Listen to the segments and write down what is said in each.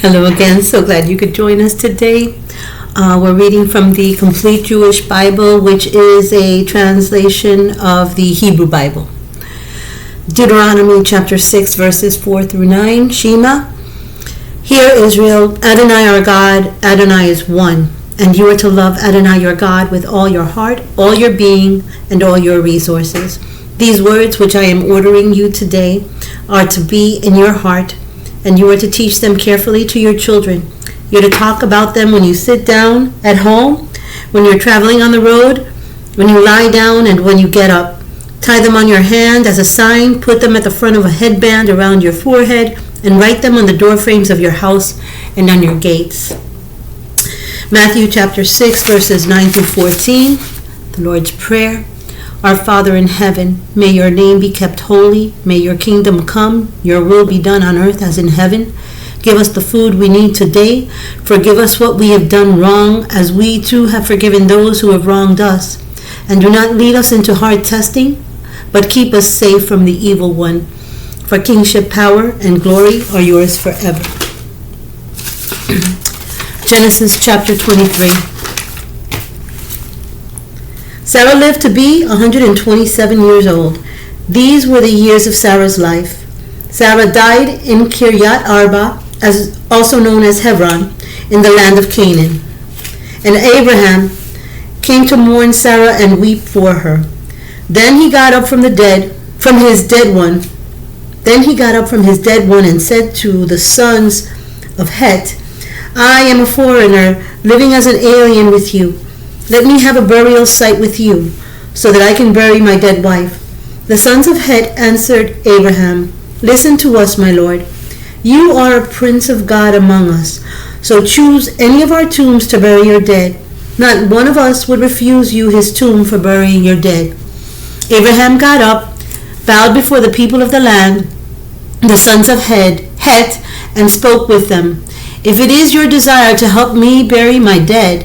Hello again. So glad you could join us today. We're reading from the Complete Jewish Bible, which is a translation of the Hebrew Bible. Deuteronomy chapter 6, verses 4 through 9. Shema. Hear, Israel, Adonai our God, Adonai is one. And you are to love Adonai your God with all your heart, all your being, and all your resources. These words which I am ordering you today are to be in your heart, and you are to teach them carefully to your children. You're to talk about them when you sit down at home, when you're traveling on the road, when you lie down, and when you get up. Tie them on your hand as a sign, put them at the front of a headband around your forehead, and write them on the door frames of your house and on your gates. Matthew chapter 6, verses 9 through 14, the Lord's Prayer. Our Father in heaven, may your name be kept holy. May your kingdom come. Your will be done on earth as in heaven. Give us the food we need today. Forgive us what we have done wrong, as we too have forgiven those who have wronged us. And do not lead us into hard testing, but keep us safe from the evil one. For kingship, power, and glory are yours forever. Genesis chapter 23. Sarah lived to be 127 years old. These were the years of Sarah's life. Sarah died in Kiryat Arba, also known as Hebron, in the land of Canaan. And Abraham came to mourn Sarah and weep for her. Then he got up from his dead one and said to the sons of Het, I am a foreigner, living as an alien with you. Let me have a burial site with you, so that I can bury my dead wife. The sons of Het answered Abraham, Listen to us, my lord. You are a prince of God among us, so choose any of our tombs to bury your dead. Not one of us would refuse you his tomb for burying your dead. Abraham got up, bowed before the people of the land, the sons of Het, and spoke with them. If it is your desire to help me bury my dead,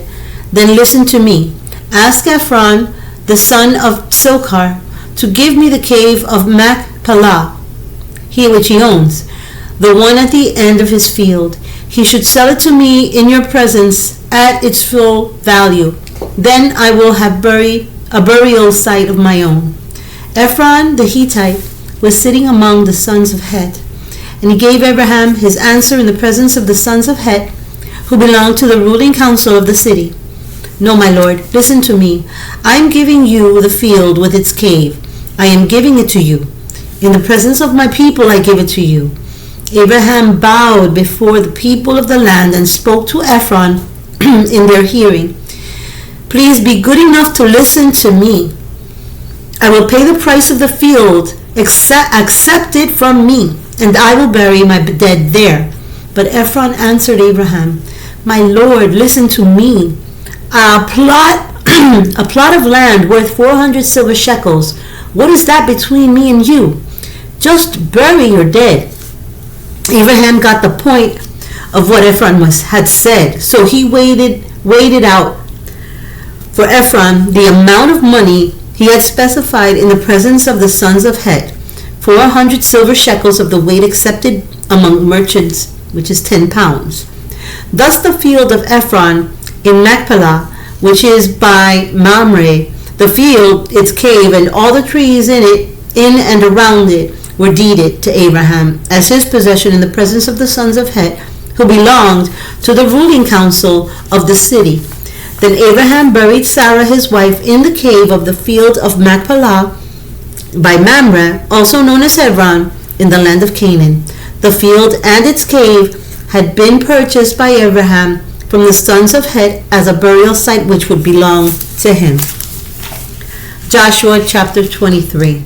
then listen to me. Ask Ephron, the son of Sochar, to give me the cave of Machpelah, which he owns, the one at the end of his field. He should sell it to me in your presence at its full value. Then I will have a burial site of my own. Ephron the Hittite was sitting among the sons of Het, and he gave Abraham his answer in the presence of the sons of Het, who belonged to the ruling council of the city. No, my lord, listen to me. I am giving you the field with its cave. I am giving it to you. In the presence of my people I give it to you. Abraham bowed before the people of the land and spoke to Ephron in their hearing. Please be good enough to listen to me. I will pay the price of the field. Accept it from me, and I will bury my dead there. But Ephron answered Abraham, My lord, listen to me. A plot of land worth 400 silver shekels. What is that between me and you? Just bury your dead. Abraham got the point of what Ephron had said, so he weighed out for Ephron the amount of money he had specified in the presence of the sons of Het, 400 silver shekels of the weight accepted among merchants, which is 10 pounds. Thus the field of Ephron in Machpelah, which is by Mamre, the field, its cave, and all the trees in and around it were deeded to Abraham as his possession in the presence of the sons of Het, who belonged to the ruling council of the city. Then Abraham buried Sarah his wife in the cave of the field of Machpelah by Mamre, also known as Hebron, in the land of Canaan. The field and its cave had been purchased by Abraham from the sons of Het as a burial site which would belong to him. Joshua chapter 23.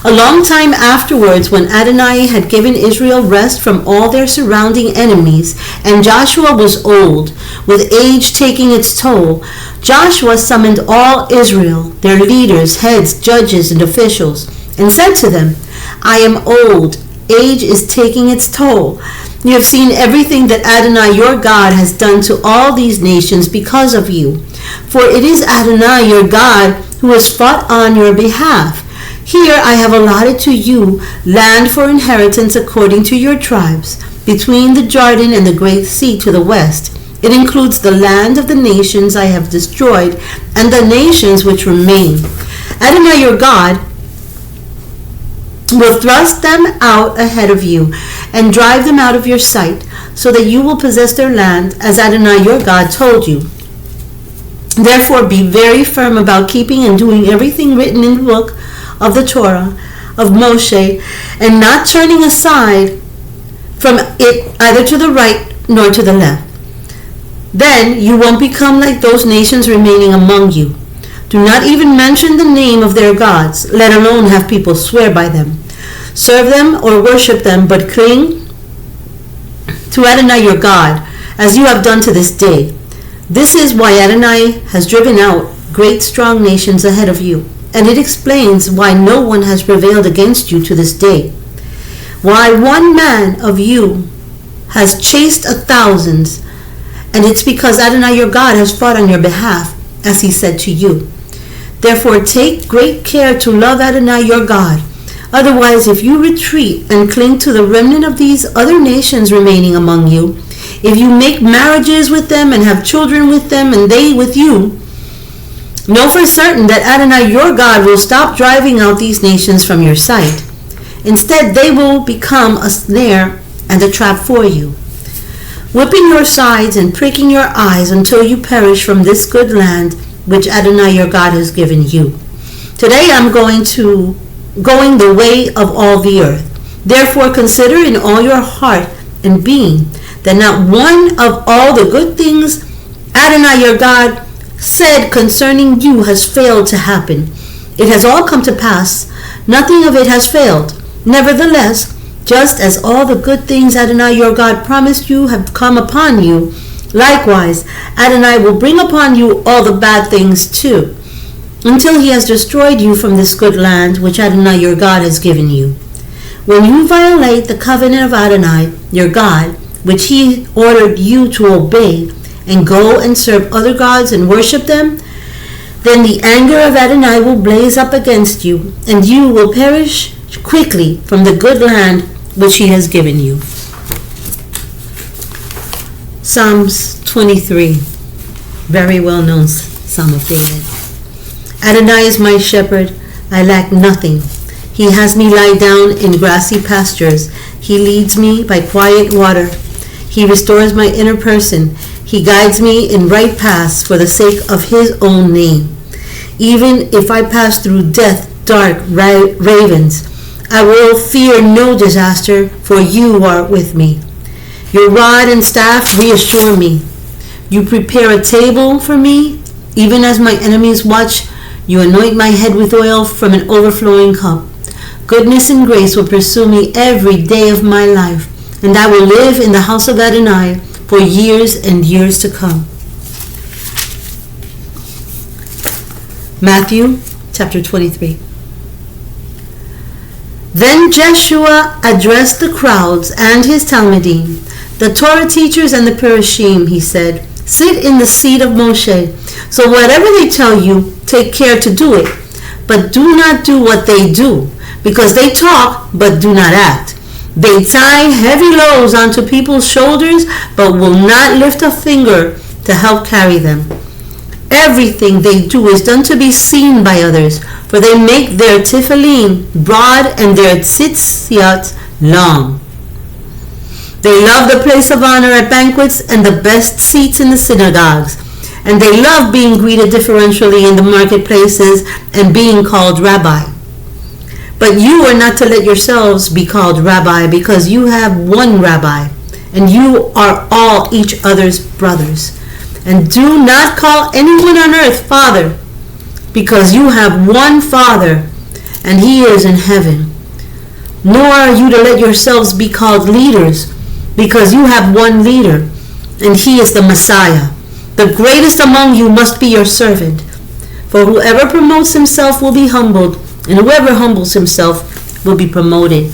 A long time afterwards, when Adonai had given Israel rest from all their surrounding enemies, and Joshua was old, with age taking its toll, Joshua summoned all Israel, their leaders, heads, judges, and officials, and said to them, I am old, age is taking its toll. You have seen everything that Adonai your God has done to all these nations because of you. For it is Adonai your God who has fought on your behalf. Here I have allotted to you land for inheritance according to your tribes. between the Jordan and the Great Sea to the west. It includes the land of the nations I have destroyed and the nations which remain. Adonai your God will thrust them out ahead of you and drive them out of your sight, so that you will possess their land as Adonai your God told you. Therefore be very firm about keeping and doing everything written in the book of the Torah of Moshe, and not turning aside from it either to the right nor to the left. Then you won't become like those nations remaining among you. Do not even mention the name of their gods, let alone have people swear by them. Serve them or worship them, but cling to Adonai your God, as you have done to this day. This is why Adonai has driven out great strong nations ahead of you, and it explains why no one has prevailed against you to this day. Why one man of you has chased 1,000, and it's because Adonai your God has fought on your behalf, as he said to you. Therefore take great care to love Adonai your God. Otherwise, if you retreat and cling to the remnant of these other nations remaining among you, if you make marriages with them and have children with them and they with you, know for certain that Adonai your God will stop driving out these nations from your sight. Instead, they will become a snare and a trap for you, whipping your sides and pricking your eyes until you perish from this good land which Adonai your God has given you. Today I'm going the way of all the earth. Therefore consider in all your heart and being that not one of all the good things Adonai your God said concerning you has failed to happen. It has all come to pass. Nothing of it has failed. Nevertheless, just as all the good things Adonai your God promised you have come upon you, likewise Adonai will bring upon you all the bad things too, until he has destroyed you from this good land which Adonai your God has given you. When you violate the covenant of Adonai your God, which he ordered you to obey, and go and serve other gods and worship them, then the anger of Adonai will blaze up against you, and you will perish quickly from the good land which he has given you. Psalms 23, very well known Psalm of David. Adonai is my shepherd, I lack nothing. He has me lie down in grassy pastures. He leads me by quiet water. He restores my inner person. He guides me in right paths for the sake of his own name. Even if I pass through dark ravens, I will fear no disaster, for you are with me. Your rod and staff reassure me. You prepare a table for me, even as my enemies watch. You anoint my head with oil from an overflowing cup. Goodness and grace will pursue me every day of my life, and I will live in the house of Adonai for years and years to come. Matthew chapter 23. Then Jeshua addressed the crowds and his Talmudim, the Torah teachers and the Perushim. He said, sit in the seat of Moshe. So whatever they tell you, take care to do it. But do not do what they do, because they talk but do not act. They tie heavy loads onto people's shoulders but will not lift a finger to help carry them. Everything they do is done to be seen by others, for they make their tefillin broad and their tzitziot long. They love the place of honor at banquets and the best seats in the synagogues, and they love being greeted differentially in the marketplaces and being called rabbi. But you are not to let yourselves be called rabbi, because you have one rabbi, and you are all each other's brothers. And do not call anyone on earth Father, because you have one Father, and he is in heaven. Nor are you to let yourselves be called leaders, because you have one leader, and he is the Messiah. The greatest among you must be your servant. For whoever promotes himself will be humbled, and whoever humbles himself will be promoted.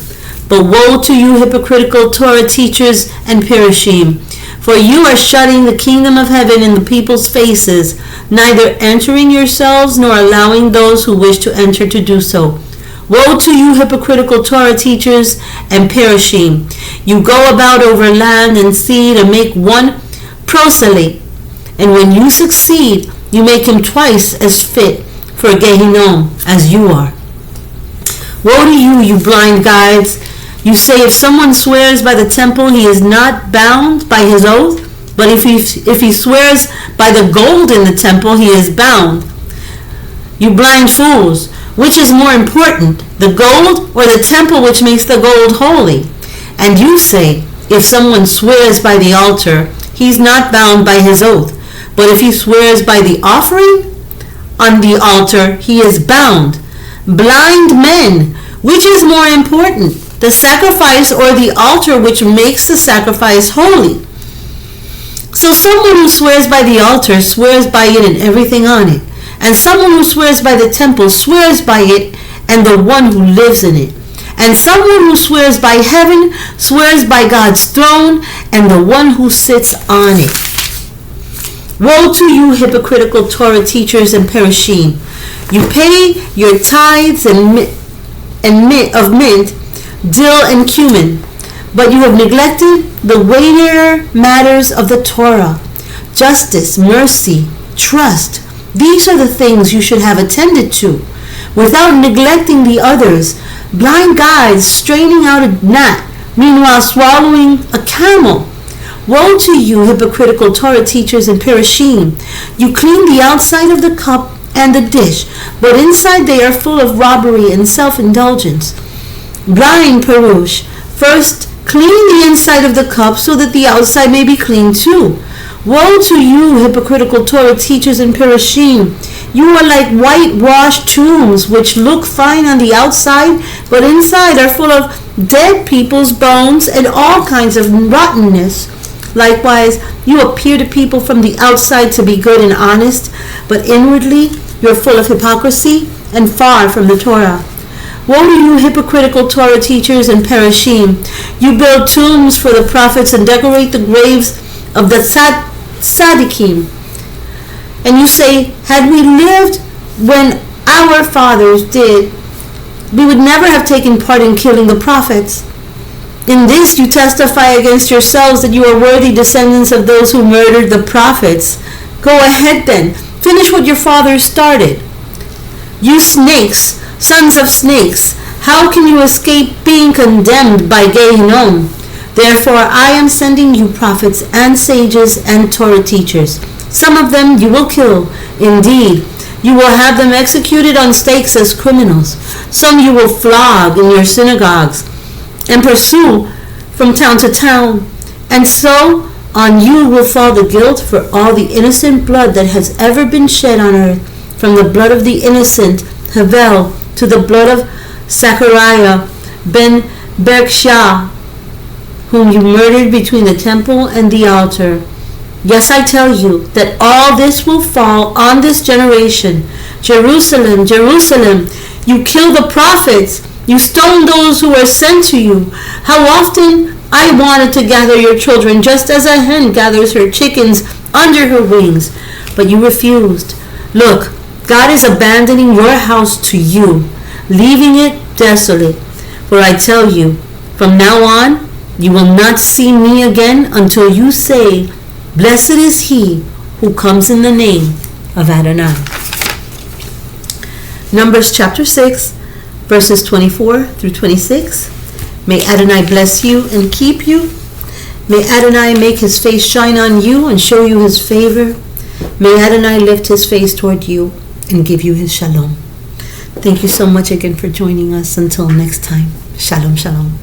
But woe to you, hypocritical Torah teachers and Perushim, for you are shutting the kingdom of heaven in the people's faces, neither entering yourselves nor allowing those who wish to enter to do so. Woe to you, hypocritical Torah teachers and Perishim! You go about over land and sea to make one proselyte, and when you succeed, you make him twice as fit for Gehinnom as you are. Woe to you, you blind guides! You say if someone swears by the temple, he is not bound by his oath, but if he swears by the gold in the temple, he is bound. You blind fools! Which is more important, the gold or the temple which makes the gold holy? And you say, if someone swears by the altar, he's not bound by his oath. But if he swears by the offering on the altar, he is bound. Blind men, which is more important, the sacrifice or the altar which makes the sacrifice holy? So someone who swears by the altar swears by it and everything on it. And someone who swears by the temple swears by it and the one who lives in it. And someone who swears by heaven swears by God's throne and the one who sits on it. Woe to you, hypocritical Torah teachers and Perishim! You pay your tithes of mint, dill, and cumin, but you have neglected the weightier matters of the Torah: justice, mercy, trust. These are the things you should have attended to, without neglecting the others. Blind guides straining out a gnat, meanwhile swallowing a camel. Woe to you, hypocritical Torah teachers and Perishim! You clean the outside of the cup and the dish, but inside they are full of robbery and self-indulgence. Blind Perush! First clean the inside of the cup so that the outside may be clean too. Woe to you, hypocritical Torah teachers and Perishim! You are like whitewashed tombs, which look fine on the outside, but inside are full of dead people's bones and all kinds of rottenness. Likewise, you appear to people from the outside to be good and honest, but inwardly you are full of hypocrisy and far from the Torah. Woe to you, hypocritical Torah teachers and Perishim! You build tombs for the prophets and decorate the graves of the Tzaddikim. And you say, had we lived when our fathers did, we would never have taken part in killing the prophets. In this you testify against yourselves that you are worthy descendants of those who murdered the prophets. Go ahead then, finish what your fathers started. You snakes, sons of snakes, how can you escape being condemned by Gehinnom? Therefore I am sending you prophets and sages and Torah teachers. Some of them you will kill. Indeed, you will have them executed on stakes as criminals. Some you will flog in your synagogues and pursue from town to town. And so on you will fall the guilt for all the innocent blood that has ever been shed on earth, from the blood of the innocent Havel to the blood of Zechariah ben Berechiah, whom you murdered between the temple and the altar. Yes, I tell you that all this will fall on this generation. Jerusalem, Jerusalem, you kill the prophets. You stone those who are sent to you. How often I wanted to gather your children, just as a hen gathers her chickens under her wings, but you refused. Look, God is abandoning your house to you, leaving it desolate. For I tell you, from now on, you will not see me again until you say, blessed is he who comes in the name of Adonai. Numbers chapter 6, verses 24 through 26. May Adonai bless you and keep you. May Adonai make his face shine on you and show you his favor. May Adonai lift his face toward you and give you his shalom. Thank you so much again for joining us. Until next time. Shalom, shalom.